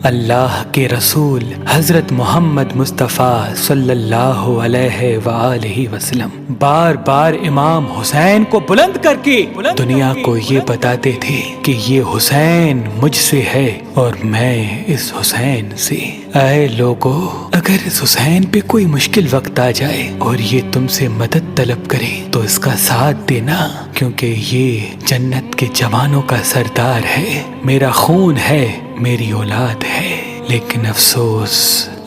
اللہ کے رسول حضرت محمد مصطفیٰ صلی اللہ علیہ وآلہ وسلم بار بار امام حسین کو بلند کر کے دنیا کو یہ بتاتے تھے کہ یہ حسین مجھ سے ہے اور میں اس حسین سے۔ اے لوگو، اگر اس حسین پہ کوئی مشکل وقت آ جائے اور یہ تم سے مدد طلب کرے تو اس کا ساتھ دینا، کیونکہ یہ جنت کے جوانوں کا سردار ہے، میرا خون ہے، میری اولاد ہے۔ لیکن افسوس،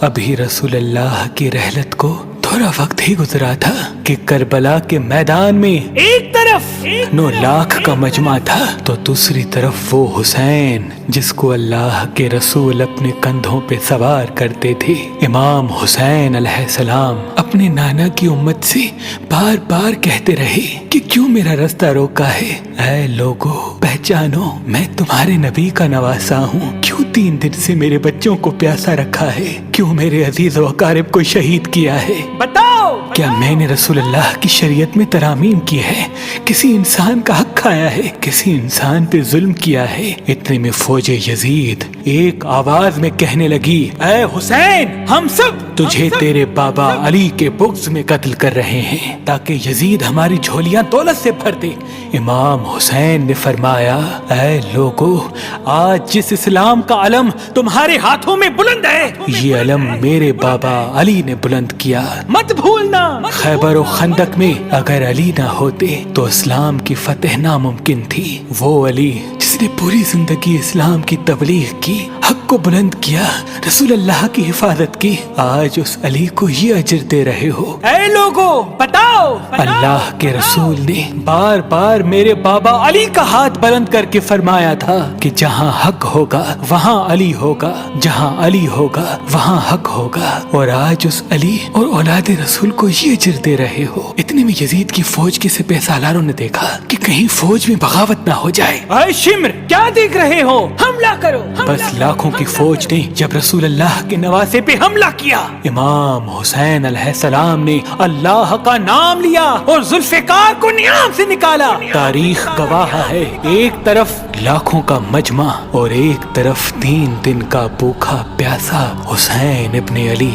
ابھی رسول اللہ کی رحلت کو تھوڑا وقت ہی گزرا تھا کہ کربلا کے میدان میں ایک طرف 9 لاکھ کا مجمع تھا تو دوسری طرف وہ حسین جس کو اللہ کے رسول اپنے کندھوں پہ سوار کرتے تھے۔ امام حسین علیہ السلام اپنے نانا کی امت سے بار بار کہتے رہے کہ کیوں میرا رستہ روکا ہے؟ اے لوگو، پہچانو، میں تمہارے نبی کا نواسا ہوں۔ کیوں 3 دن سے میرے بچوں کو پیاسا رکھا ہے؟ کیوں میرے عزیز و اقارب کو شہید کیا ہے؟ بتاؤ، کیا میں نے رسول اللہ کی شریعت میں ترامیم کی ہے؟ کسی انسان کا حق کھایا ہے؟ کسی انسان پہ ظلم کیا ہے؟ اتنے میں فوج یزید ایک آواز میں کہنے لگی، اے حسین، ہم سب تجھے تیرے بابا علی کے بغض میں قتل کر رہے ہیں تاکہ یزید ہماری جھولیاں دولت سے بھر دے۔ امام حسین نے فرمایا، اے لوگو، آج جس اسلام کا علم تمہارے ہاتھوں میں بلند ہے، یہ علم میرے بابا علی نے بلند کیا، مت بھولنا۔ خیبر و خندق میں اگر علی نہ ہوتے تو اسلام کی فتح ناممکن تھی۔ وہ علی جس نے پوری زندگی اسلام کی تبلیغ کی، حق کو بلند کیا، رسول اللہ کی حفاظت کی، آج اس علی کو یہ اجر دے رہے ہو۔ اے لوگو، بتاؤ، اللہ کے رسول نے بار بار میرے بابا علی کا ہاتھ بلند کر کے فرمایا تھا کہ جہاں حق ہوگا وہاں علی ہوگا، جہاں علی ہوگا وہاں حق ہوگا، اور آج اس علی اور اولاد رسول کو یہ اجر دے رہے ہو۔ اتنے میں یزید کی فوج کے سپہ سالاروں نے دیکھا کہ کہیں فوج میں بغاوت نہ ہو جائے۔ اے شمر، کیا دیکھ رہے ہو؟ حملہ کرو۔ بس لاکھوں کی فوج نے جب رسول اللہ کے نواسے پہ حملہ کیا، امام حسین علیہ السلام نے اللہ کا نام لیا اور ذوالفقار کو نیام سے نکالا۔ تاریخ گواہ ہے، ایک طرف لاکھوں کا مجمع اور ایک طرف 3 دن کا بھوکا پیاسا حسین ابن علی۔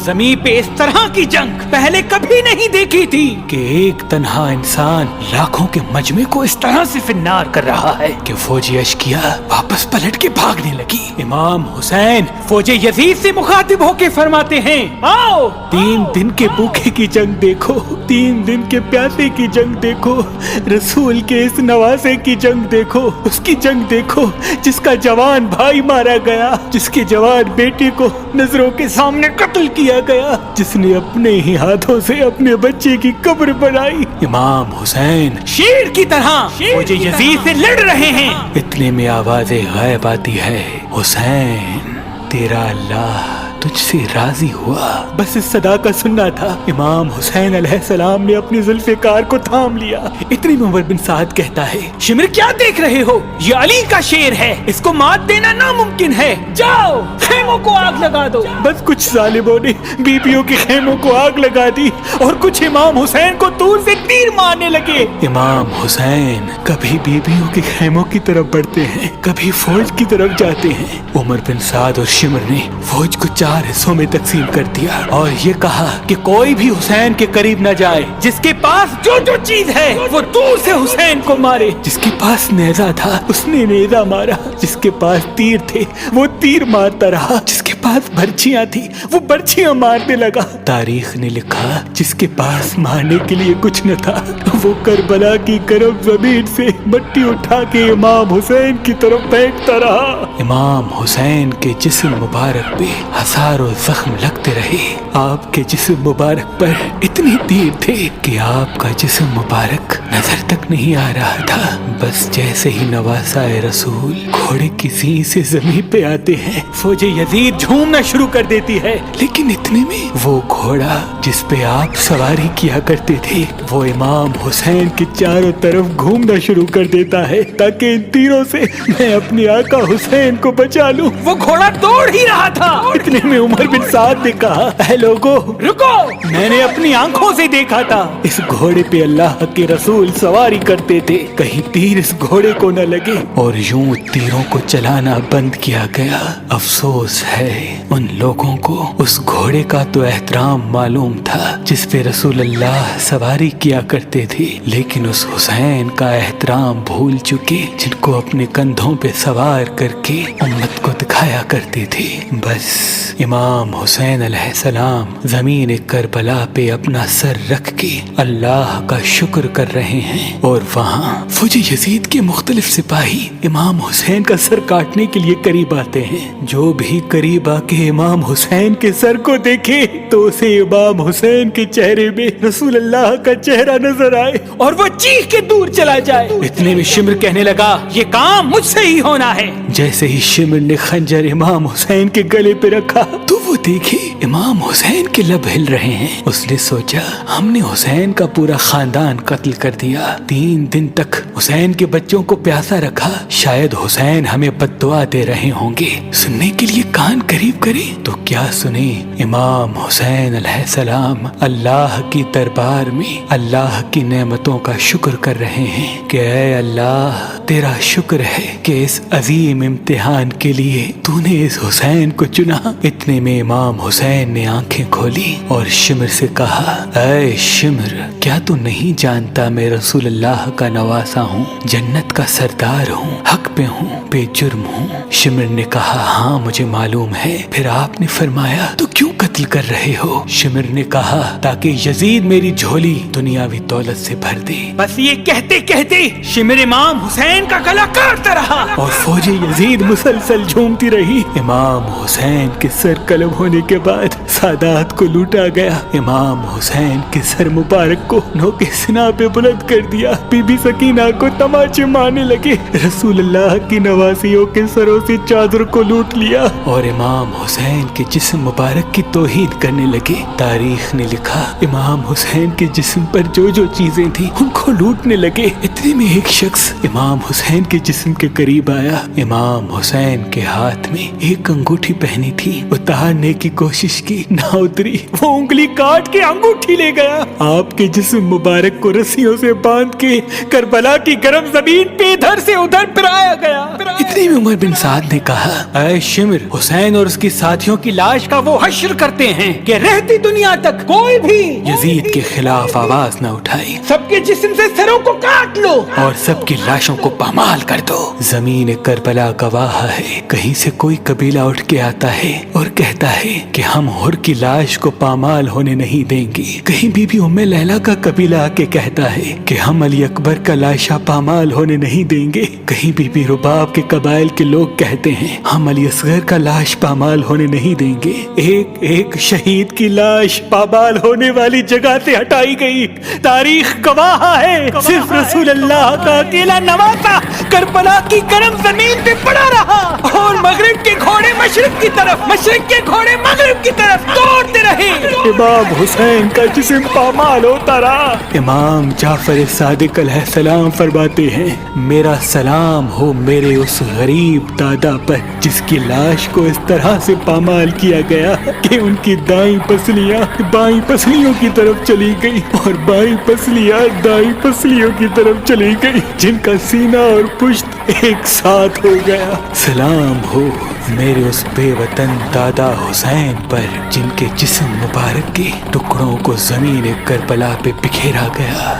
زمین پہ اس طرح کی جنگ پہلے کبھی نہیں دیکھی تھی کہ ایک تنہا انسان لاکھوں کے مجمع کو اس طرح سے فنار کر رہا ہے کہ فوج اشکیا واپس پلٹ کے بھاگنے لگی۔ امام حسین فوج یزید سے مخاطب ہو کے فرماتے ہیں، آؤ، 3 دن کے بھوکے کی جنگ دیکھو، 3 دن کے پیاسے کی جنگ دیکھو، رسول کے اس نواسے کی جنگ دیکھو، اس کی جنگ دیکھو جس کا جوان بھائی مارا گیا، جس کے جوان بیٹے کو نظروں کے سامنے قتل کیا گیا، جس نے اپنے ہی ہاتھوں سے اپنے بچے کی قبر بنائی۔ امام حسین شیر کی طرح فوج یزید سے لڑ رہے ہیں۔ اتنے میں آواز غائب آتی ہے، حسین، تیرا اللہ تجھ سے راضی ہوا۔ بس اس صدا کا سننا تھا، امام حسین علیہ السلام نے اپنی ذوالفقار کو تھام لیا۔ اتنی میں عمر بن سعد کہتا ہے، شمر، کیا دیکھ رہے ہو؟ یہ علی کا شیر ہے، اس کو مات دینا ناممکن ہے، جاؤ خیموں کو آگ لگا دو۔ بس کچھ ظالموں نے بیبیوں کے خیموں کو آگ لگا دی اور کچھ امام حسین کو دور سے تیر مارنے لگے۔ امام حسین کبھی بیبیوں کے خیموں کی طرف بڑھتے ہیں، کبھی فوج کی طرف جاتے ہیں۔ عمر بن سعد اور شمر نے فوج کو 4 حصوں میں تقسیم کر دیا اور یہ کہا کہ کوئی بھی حسین کے قریب نہ جائے، جس کے پاس جو جو چیز ہے وہ دور سے حسین کو مارے۔ جس کے پاس نیزہ تھا اس نے نیزہ مارا، جس کے پاس تیر تھے وہ تیر مارتا رہا، جس کے پاس برچیاں تھی وہ برچیاں مارنے لگا۔ تاریخ نے لکھا جس کے پاس مارنے کے لیے کچھ نہ تھا وہ کربلا کی گرم زمین سے مٹی اٹھا کے امام حسین کی طرف پھینکتا رہا۔ امام حسین کے جسم مبارک پہ ہزاروں زخم لگتے رہے، آپ کے جسم مبارک پر اتنے تیر تھے کہ آپ کا جسم مبارک نظر تک نہیں آ رہا تھا۔ بس جیسے ہی نواسا رسول گھوڑے کی سینگ سے زمین پہ آتے ہیں، فوج یزید جھومنا شروع کر دیتی ہے، لیکن اتنے میں وہ گھوڑا جس پہ آپ سواری کیا کرتے تھے وہ امام حسین کے چاروں طرف گھومنا شروع کر دیتا ہے تاکہ ان تیروں سے میں اپنے آقا حسین کو بچا لوں۔ وہ گھوڑا دوڑ ہی رہا تھا، اتنے میں عمر بن سعد نے کہا، اے لوگو رکو، میں نے اپنی آنکھوں سے دیکھا تھا اس گھوڑے پہ اللہ کے رسول سواری کرتے تھے، کہیں تیر اس گھوڑے کو نہ لگے، اور یوں تیروں کو چلانا بند کیا گیا۔ افسوس افسوس ہے ان لوگوں کو اس گھوڑے کا تو احترام معلوم تھا جس پہ رسول اللہ سواری کیا کرتے تھے، لیکن اس حسین کا احترام بھول چکے جن کو اپنے کندھوں پہ سوار کر کے امت کو دکھایا کرتے تھے۔ بس امام حسین علیہ السلام زمین کربلا پہ اپنا سر رکھ کے اللہ کا شکر کر رہے ہیں، اور وہاں فوج یزید کے مختلف سپاہی امام حسین کا سر کاٹنے کے لیے قریب آتے ہیں۔ جو بھی قریب آ کے امام حسین کے سر کو دیکھے تو اسے امام حسین کے چہرے میں رسول اللہ کا چہرہ نظر آئے اور وہ چیخ کے دور چلا جائے۔ اتنے میں شمر کہنے لگا یہ کام مجھ سے ہی ہونا ہے۔ جیسے ہی شمر نے خنجر امام حسین کے گلے پہ رکھا تو وہ دیکھے امام حسین کے لب ہل رہے ہیں۔ اس نے سوچا ہم نے حسین کا پورا خاندان قتل کر دیا، 3 دن تک حسین کے بچوں کو پیاسا رکھا، شاید حسین ہمیں بد دعا دے رہے ہوں گے۔ سننے کے لیے کان قریب کرے تو کیا سنے، امام حسین علیہ السلام اللہ کی دربار میں اللہ کی نعمتوں کا شکر کر رہے ہیں کہ اے اللہ تیرا شکر ہے کہ اس عظیم امتحان کے لیے تو نے اس حسین کو چنا۔ اتنے میں امام حسین نے آنکھیں کھولی اور شمر سے کہا اے شمر، کیا تو نہیں جانتا میں رسول اللہ کا نواسا ہوں، جنت کا سردار ہوں، حق پہ ہوں، بے جرم ہوں؟ شمر نے کہا ہاں مجھے معلوم ہے۔ پھر آپ نے فرمایا تو کیوں قتل کر رہے ہو؟ شمر نے کہا تاکہ یزید میری جھولی دنیاوی دولت سے بھر دے۔ بس یہ کہتے کہتے شمر امام حسین کا گلا کاٹتا رہا اور فوج یزید مسلسل جھومتی رہی۔ امام حسین کے سر قلم ہونے کے بعد سادات کو لوٹا گیا۔ امام حسین کے سر مبارک کو نوکے سنا پہ بلند کر دیا۔ بی بی سکینہ کو تماچے مارنے لگے۔ رسول اللہ کی نواسیوں کے سروں سے چادر کو لوٹ لیا اور امام حسین کے جسم مبارک کی توہین کرنے لگے۔ تاریخ نے لکھا امام حسین کے جسم پر جو جو چیزیں تھیں ان کو لوٹنے لگے۔ اتنے میں ایک شخص امام حسین کے جسم کے قریب آیا۔ امام حسین کے ہاتھ میں ایک انگوٹھی پہنی تھی، اتارنے کی کوشش کی، نہ اتری، وہ انگلی کاٹ کے انگوٹھی لے گیا۔ آپ کے جسم مبارک کو رسیوں سے باندھ کے کربلا کی گرم زمین پہ ادھر سے ادھر پھرایا گیا۔ اتنے میں عمر بن سعد نے کہا اے شمر، حسین اور اس کے ساتھیوں کی لاش کا وہ حشر کرتے ہیں کہ رہتی دنیا تک کوئی بھی یزید کے خلاف آواز نہ اٹھائے، سب کے جسم سے سروں کو کاٹ لو اور سب کی لاشوں کو پامال کر دو۔ زمین کربلا گواہ ہے، کہیں سے کوئی قبیلہ اٹھ کے آتا ہے اور کہتا ہے کہ ہم حر کی لاش کو پامال ہونے نہیں دیں گے، کہیں بی بی ام لیلا کا قبیلہ آ کے کہتا ہے کہ ہم علی اکبر کا لاشا پامال ہونے نہیں دیں گے، کہیں بی بی رباب کے قبائل کے لوگ کہتے ہیں ہم علی اصغر کا لاش پامال ہونے نہیں دیں گے۔ ایک ایک شہید کی لاش پامال ہونے والی جگہ سے ہٹائی گئی۔ تاریخ گواہ ہے صرف رسول اللہ کا اکیلا نواسا کربلا کی گرم زمین پہ پڑا رہا اور مغرب کے گھوڑے مشرق کی طرف، مشرق کے گھوڑے مغرب کی طرف دوڑتے رہے۔ امام حسین کا جسم پامال ہوتا رہا۔ امام جعفر صادق علیہ السلام فرماتے ہیں میرا سلام ہو میرے اس غریب دادا پر جس کی لاش کو اس طرح سے پامال کیا گیا کہ ان کی دائیں پسلیاں بائیں پسلیوں کی طرف چلی گئی اور بائیں پسلیاں دائیں پسلیوں کی طرف چلی گئی، جن کا سینہ اور پشت ایک ساتھ ہو گیا۔ سلام ہو میرے اس بے وطن دادا حسین پر جن کے جسم مبارک کے ٹکڑوں کو زمین کربلا پہ بکھیرا گیا۔